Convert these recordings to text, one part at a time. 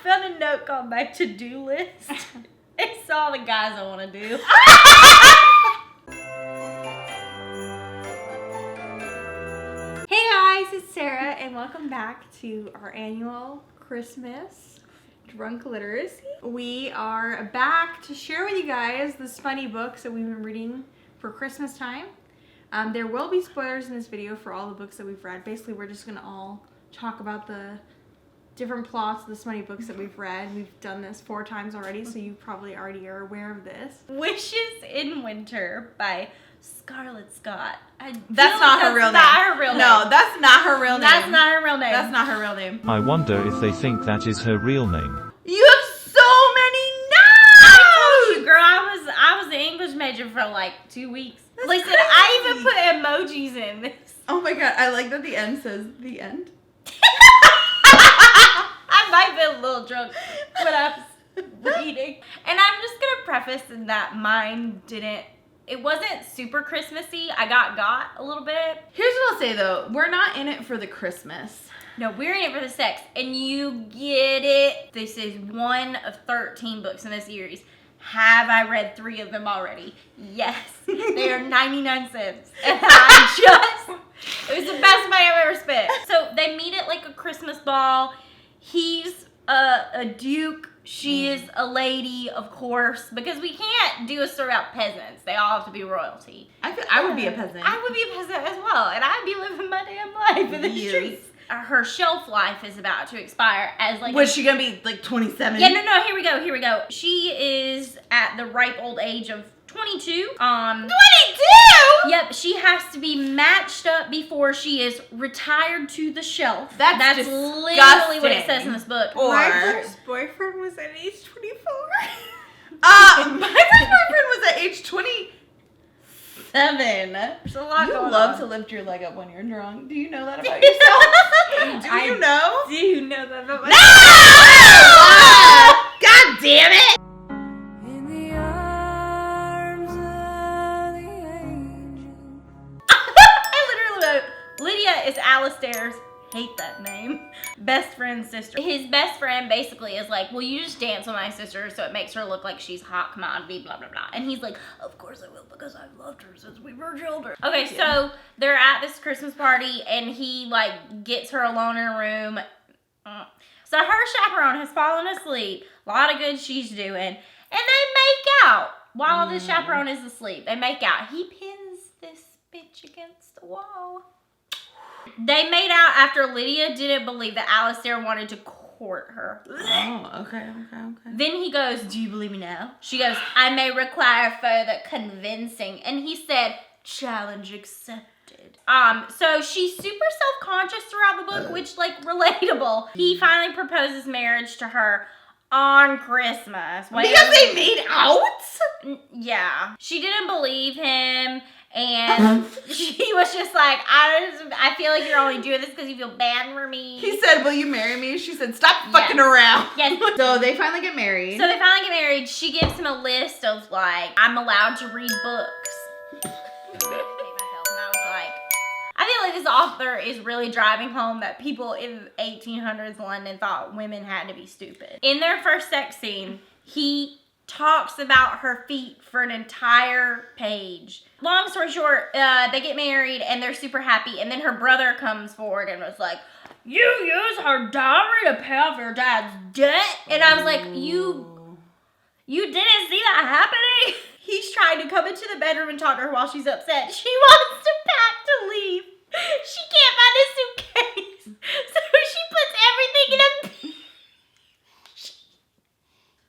found a note called my to-do list. It's all the guys I want to do. Hey guys, it's Sarah, and welcome back to our annual Christmas Drunk Literacy. We are back to share with you guys the funny books that we've been reading for Christmas time. There will be spoilers in this video for all the books that we've read. Basically, we're just gonna all talk about the different plots of the smutty books that we've read. We've done this 4 times already, so you probably already are aware of this. Wishes in Winter by Scarlett Scott. That's not her real name. No, that's not her real name. That's not her real name. That's not her real name. I wonder if they think that is her real name. You have so many notes! I told you, girl, I was an English major for like 2 weeks. That's Listen, crazy. I even put emojis in this. Oh my god, I like that the end says the end. I might be a little drunk when I was reading. And I'm just gonna preface in that mine it wasn't super Christmassy. I got a little bit. Here's what I'll say though, we're not in it for the Christmas. No, we're in it for the sex, and you get it. This is one of 13 books in the series. Have I read 3 of them already? Yes. They are 99 cents. And it was the best money I've ever spent. So they meet at like a Christmas ball. He's a duke. She is a lady, of course, because we can't do a story about peasants. They all have to be royalty. I would be a peasant. I would be a peasant as well, and I'd be living my damn life in the streets. Her shelf life is about to expire as like... Was she gonna be like 27? Yeah, no, here we go. She is at the ripe old age of 22. 22? Yep, she has to be matched up before she is retired to the shelf. That's literally what it says in this book. My first boyfriend was at age 24. My first boyfriend was at age 27. There's a lot You going love on. to lift your leg up when you're drunk. Do you know that about yourself? Do you know? Do you know that about No! God damn it! In the arms of the angel. I literally wrote, Lydia is Alistair's, hate that name, best friend's sister. His best friend basically is like, well, you just dance with my sister so it makes her look like she's hot commodity, blah, blah, blah. And he's like, of course I will because I've loved her since we were children. Okay, so they're at this Christmas party and he like gets her alone in a room. So her chaperone has fallen asleep. A lot of good she's doing. And they make out while the chaperone is asleep. They make out. He pins this bitch against the wall. They made out after Lydia didn't believe that Alistair wanted to court her. Oh, okay. Then he goes, do you believe me now? She goes, I may require further convincing. And he said, challenge accepted. So she's super self-conscious throughout the book, which, like, relatable. He finally proposes marriage to her on Christmas. Because they made out? Yeah. She didn't believe him. And she was just like, I feel like you're only doing this because you feel bad for me. He said, will you marry me? She said, stop fucking around. Yes. So they finally get married. So they finally get married. She gives him a list of like, I'm allowed to read books. And I was like, I feel like this author is really driving home that people in 1800s London thought women had to be stupid. In their first sex scene, he talks about her feet for an entire page. Long story short, they get married and they're super happy, and then her brother comes forward and was like, you use her dowry to pay off your dad's debt? And I was like, you didn't see that happening? He's trying to come into the bedroom and talk to her while she's upset. She wants to pack to leave. She can't find a suitcase. So she puts everything in a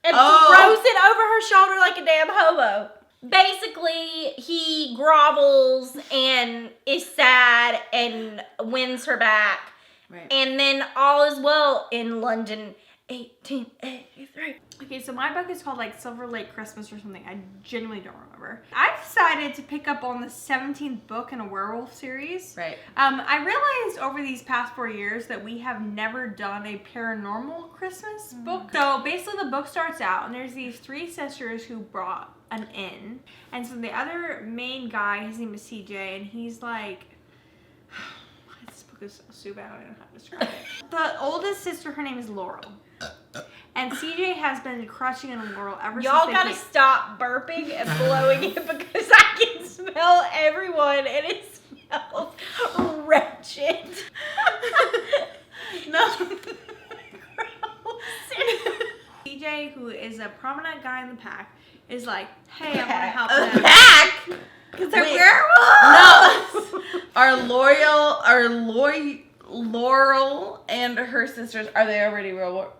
and throws it over her shoulder like a damn hobo. Basically, he grovels and is sad and wins her back. Right. And then all is well in London, 1883. Okay, so my book is called like Silver Lake Christmas or something. I genuinely don't remember. I decided to pick up on the 17th book in a werewolf series. Right. I realized over these past 4 years that we have never done a paranormal Christmas book. So basically the book starts out and there's these 3 sisters who brought an inn. And so the other main guy, his name is CJ, and he's like, this book is so bad, I don't know how to describe it. The oldest sister, her name is Laurel. And CJ has been crushing on Laurel ever Y'all since gotta stop burping and blowing it because I can smell everyone and it smells wretched. No. CJ, who is a prominent guy in the pack, is like, hey, I want to help them. Pack. Because they're Wait. werewolves. No. Laurel and her sisters, are they already werewolves?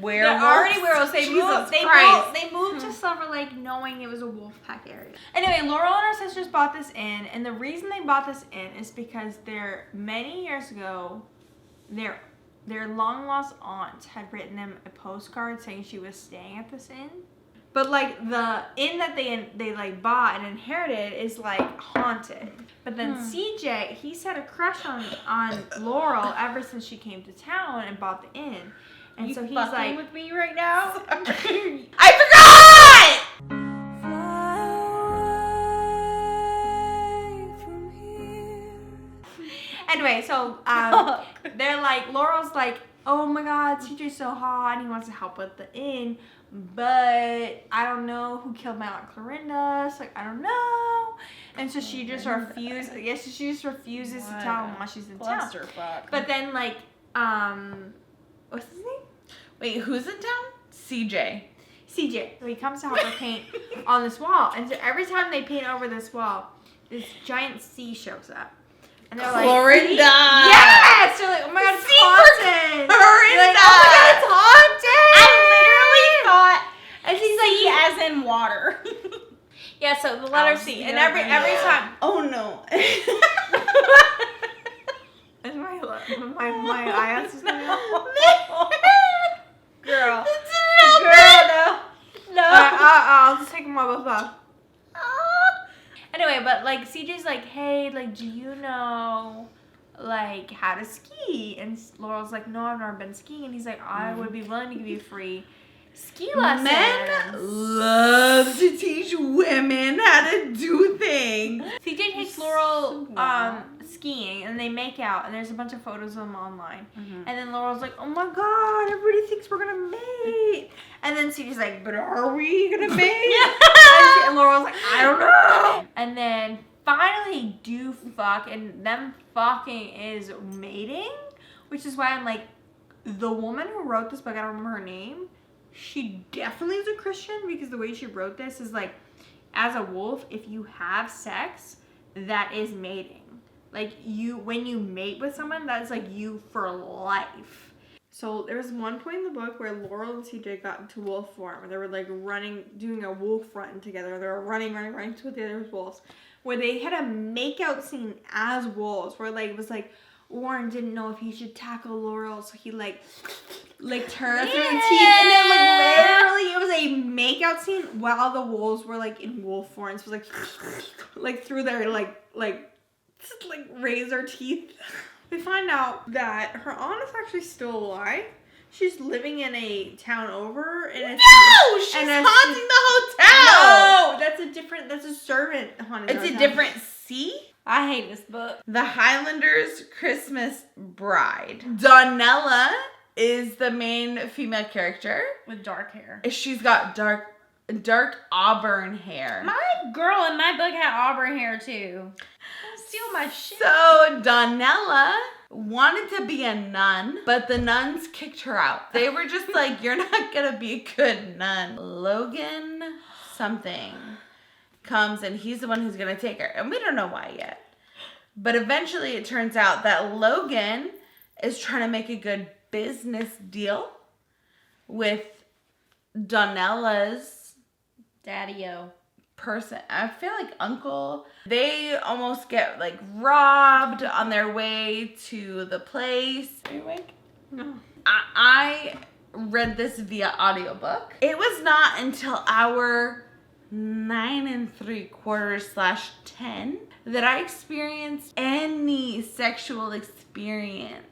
They're already werewolves. They Jesus moved Christ. to Silver Lake knowing it was a wolf pack area. Anyway, Laurel and her sisters bought this inn, and the reason they bought this inn is because many years ago, their long lost aunt had written them a postcard saying she was staying at this inn. But like the inn that they like bought and inherited is like haunted. But then CJ, he's had a crush on Laurel ever since she came to town and bought the inn. And so he's like, with me right now? I forgot! anyway, so they're like, Laurel's like, oh my God, CJ's so hot and he wants to help with the inn, but I don't know who killed my Aunt Clorinda, so like, I don't know. And so she just refuses, to tell him while she's in town. But then like, what's his name? Wait, who's in town? CJ. CJ. So he comes to help her paint on this wall. And so every time they paint over this wall, this giant C shows up. And they're like, Clorinda. yes! They're like, oh my God, it's haunted. Clorinda. Like, oh my God, it's haunted. I literally thought And she's C like, as in water. yeah, so the letter C. And every time. Oh no. Is my eyes just coming out? Girl. No. I'll just take them all both off. Anyway, but like CJ's like, hey, like, do you know like how to ski? And Laurel's like, no, I've never been skiing. And he's like, I would be willing to give you free ski lessons. Men love to teach women how to do things. CJ takes Laurel skiing and they make out and there's a bunch of photos of them online. And then Laurel's like, oh my God, everybody thinks we're gonna mate. And then CJ's like, but are we gonna mate? And Laurel's like, I don't know. And then finally do fuck, and them fucking is mating, which is why I'm like, the woman who wrote this book, I don't remember her name, she definitely is a Christian, because the way she wrote this is like, as a wolf, if you have sex, that is mating. Like, when you mate with someone, that's like you for life. So there was one point in the book where Laurel and CJ got into wolf form, where they were like doing a wolf run together. They were running to the other wolves, where they had a make-out scene as wolves, where like it was like Warren didn't know if he should tackle Laurel, so he like turned through the teeth, and then like literally it was a make-out scene while the wolves were like in wolf form. So it was like through their like razor teeth. We find out that her aunt is actually still alive. She's living in a town over, and She's haunting the hotel. No, that's a servant haunting. It's a different C. I hate this book. The Highlander's Christmas Bride. Donella is the main female character With dark hair. She's got dark auburn hair. My girl in my book had auburn hair too. Don't steal my shit. So Donella wanted to be a nun, but the nuns kicked her out. They were just like, you're not gonna be a good nun. Logan something comes and he's the one who's gonna take her. And we don't know why yet. But eventually it turns out that Logan is trying to make a good business deal with Donella's Daddy-o. person. I feel like uncle. They almost get like robbed on their way to the place. Are you awake? No. I read this via audiobook. It was not until hour 9 3/4/10 that I experienced any sexual experience.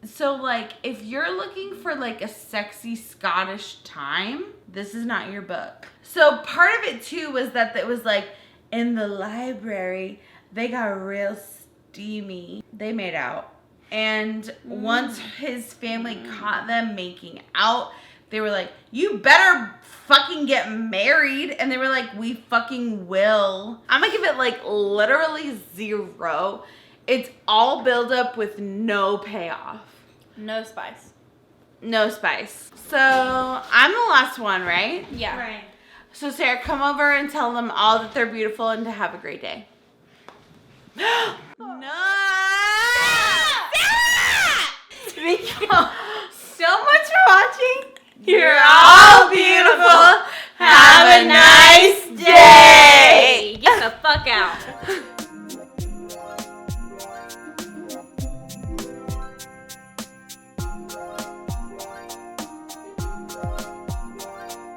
So like, if you're looking for like a sexy Scottish time, this is not your book. So part of it too was that it was like in the library, they got real steamy. They made out. And once his family caught them making out, they were like, you better fucking get married. And they were like, we fucking will. I'm gonna give it like literally 0. It's all build up with no payoff. No spice. No spice. So I'm the last one, right? Yeah. Right. So Sarah, come over and tell them all that they're beautiful and to have a great day. No! Thank you so much for watching. You're all beautiful. Have a nice day. Get the fuck out.